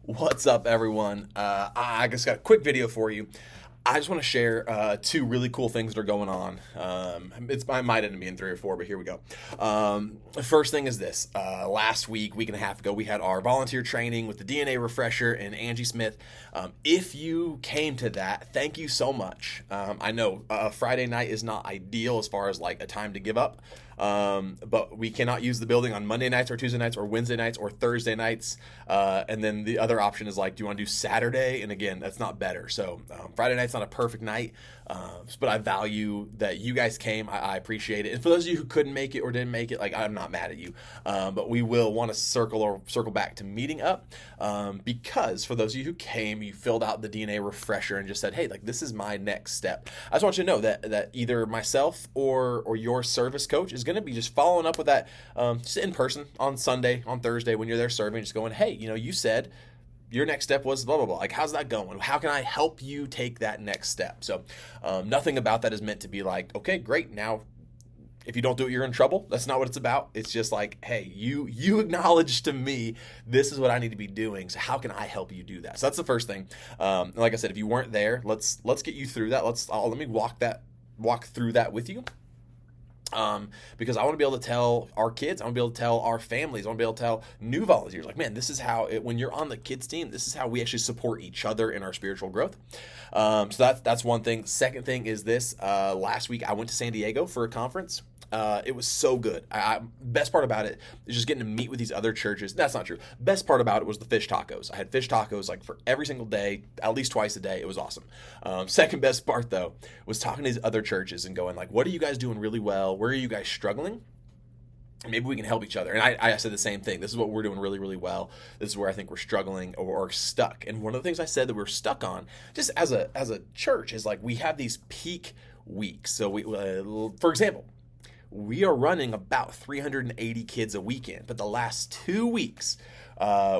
What's up, everyone? I just got a quick video for you. I just want to share two really cool things that are going on. I might end up being three or four, but here we go. The first thing is this. Last week and a half ago, we had our volunteer training with the DNA refresher and Angie Smith. If you came to that, thank you so much. I know Friday night is not ideal as far as like a time to give up. But we cannot use the building on Monday nights or Tuesday nights or Wednesday nights or Thursday nights. And then the other option is like, do you want to do Saturday? And again, that's not better. So Friday night's not a perfect night, but I value that you guys came. I appreciate it. And for those of you who couldn't make it or didn't make it, like I'm not mad at you, but we will want to circle back to meeting up because for those of you who came, you filled out the DNA refresher and just said, hey, like this is my next step. I just want you to know that either myself or your service coach is going to be just following up with that just in person on Sunday, on Thursday when you're there serving, just going, hey, you said your next step was blah, blah, blah. Like, how's that going? How can I help you take that next step? So nothing about that is meant to be like, okay, great. Now, if you don't do it, you're in trouble. That's not what it's about. It's just like, hey, you acknowledge to me, this is what I need to be doing. So how can I help you do that? So that's the first thing. Like I said, if you weren't there, let's get you through that. Let me walk through that with you. Because I want to be able to tell our kids, I want to be able to tell our families, I want to be able to tell new volunteers, like, man, this is how when you're on the kids team, this is how we actually support each other in our spiritual growth. So that's one thing. Second thing is this, last week I went to San Diego for a conference. It was so good. Best part about it is just getting to meet with these other churches. That's not true. Best part about it was the fish tacos. I had fish tacos like for every single day, at least twice a day. It was awesome. Second best part though was talking to these other churches and going like, what are you guys doing really well? Where are you guys struggling? Maybe we can help each other. And I said the same thing. This is what we're doing really, really well. This is where I think we're struggling or stuck. And one of the things I said that we're stuck on, just as a church, is like we have these peak weeks. So for example, we are running about 380 kids a weekend, but the last 2 weeks,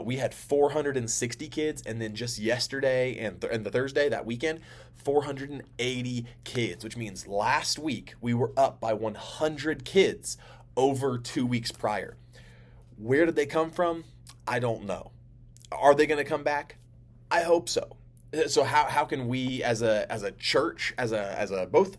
we had 460 kids, and then just yesterday and the Thursday, that weekend, 480 kids, which means last week we were up by 100 kids over 2 weeks prior. Where did they come from? I don't know. Are they going to come back? I hope so. So how can we as a church, as a both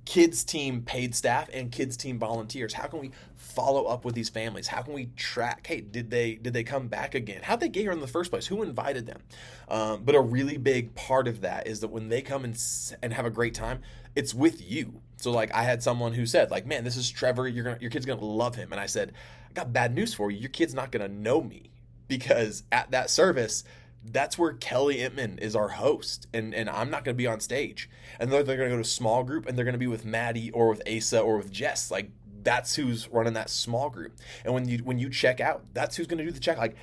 kids team paid staff and kids team volunteers, how can we follow up with these families? How can we track, hey, did they come back again? How'd they get here in the first place? Who invited them? But a really big part of that is that when they come and have a great time, it's with you. So like I had someone who said like, man, this is Trevor, your kid's gonna love him. And I said, I got bad news for you. Your kid's not gonna know me, because at that service, that's where Kelly Entman is our host, and I'm not going to be on stage. And they're going to go to small group, and they're going to be with Maddie or with Asa or with Jess. Like, that's who's running that small group. And when you check out, that's who's going to do the check. Like,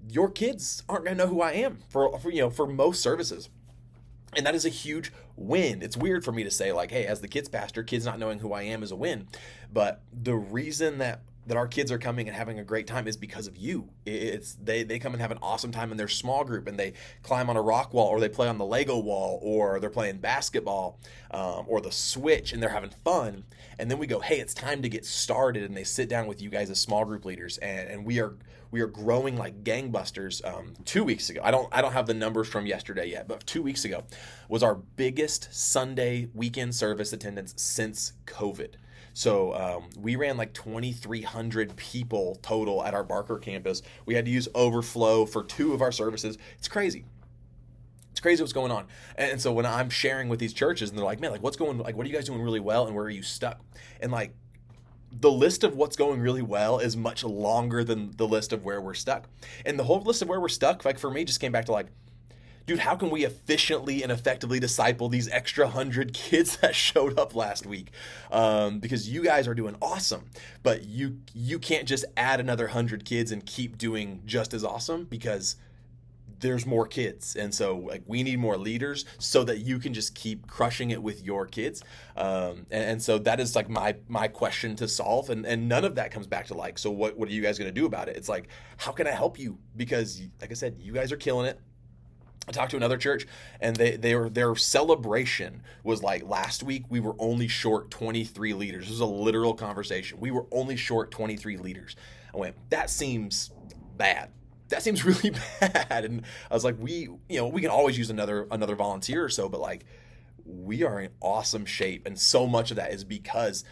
your kids aren't going to know who I am for most services. And that is a huge win. It's weird for me to say like, hey, as the kids pastor, kids not knowing who I am is a win. But the reason that our kids are coming and having a great time is because of you. They come and have an awesome time in their small group, and they climb on a rock wall, or they play on the Lego wall, or they're playing basketball, or the Switch, and they're having fun. And then we go, hey, it's time to get started, and they sit down with you guys as small group leaders, and we are growing like gangbusters. 2 weeks ago, I don't have the numbers from yesterday yet, but 2 weeks ago was our biggest Sunday weekend service attendance since COVID. So we ran like 2,300 people total at our Barker campus. We had to use overflow for 2 of our services. It's crazy. It's crazy what's going on. And so when I'm sharing with these churches and they're like, man, like what are you guys doing really well and where are you stuck? And like the list of what's going really well is much longer than the list of where we're stuck. And the whole list of where we're stuck, like for me, just came back to like, dude, how can we efficiently and effectively disciple these extra 100 kids that showed up last week? Because you guys are doing awesome, but you can't just add another 100 kids and keep doing just as awesome, because there's more kids. And so like we need more leaders so that you can just keep crushing it with your kids. And so that is like my question to solve. And none of that comes back to like, so what are you guys going to do about it? It's like, how can I help you? Because like I said, you guys are killing it. I talked to another church, and their celebration was like, last week we were only short 23 leaders. This was a literal conversation. We were only short 23 leaders. I went, that seems bad. that seems really bad. And I was like, we can always use another volunteer or so, but like, we are in awesome shape. And so much of that is because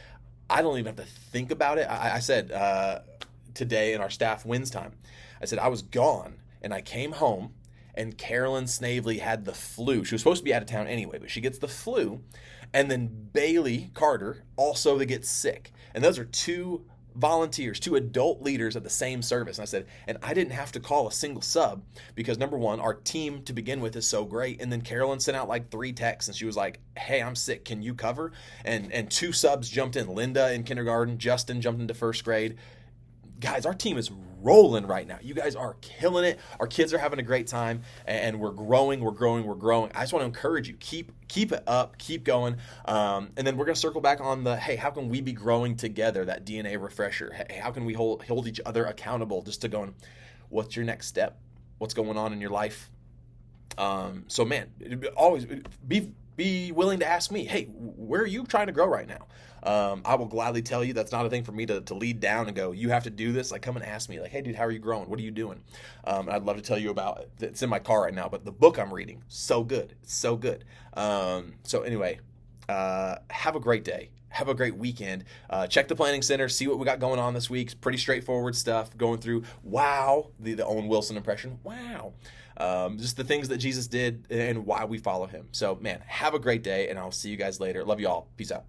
I don't even have to think about it. I said today in our staff wins time, I said I was gone and I came home and Carolyn Snavely had the flu. She was supposed to be out of town anyway, but she gets the flu. And then Bailey Carter also gets sick. And those are two volunteers, two adult leaders at the same service. And I said, and I didn't have to call a single sub because number one, our team to begin with is so great. And then Carolyn sent out like 3 texts and she was like, hey, I'm sick. Can you cover? And 2 subs jumped in. Linda in kindergarten, Justin jumped into 1st grade. Guys, our team is rolling right now. You guys are killing it. Our kids are having a great time, and we're growing. I just want to encourage you, keep it up, keep going. And then we're going to circle back on the, hey, how can we be growing together, that DNA refresher? Hey, how can we hold each other accountable, just to going, what's your next step? What's going on in your life? So man, always be willing to ask me, hey, where are you trying to grow right now? I will gladly tell you. That's not a thing for me to lead down and go, you have to do this. Like, come and ask me, like, hey dude, how are you growing? What are you doing? And I'd love to tell you about it. It's in my car right now, but the book I'm reading, so good. It's so good. So anyway, have a great day. Have a great weekend. Check the planning center, see what we got going on this week. It's pretty straightforward stuff going through. Wow. The Owen Wilson impression. Wow. Just the things that Jesus did and why we follow him. So man, have a great day and I'll see you guys later. Love you all. Peace out.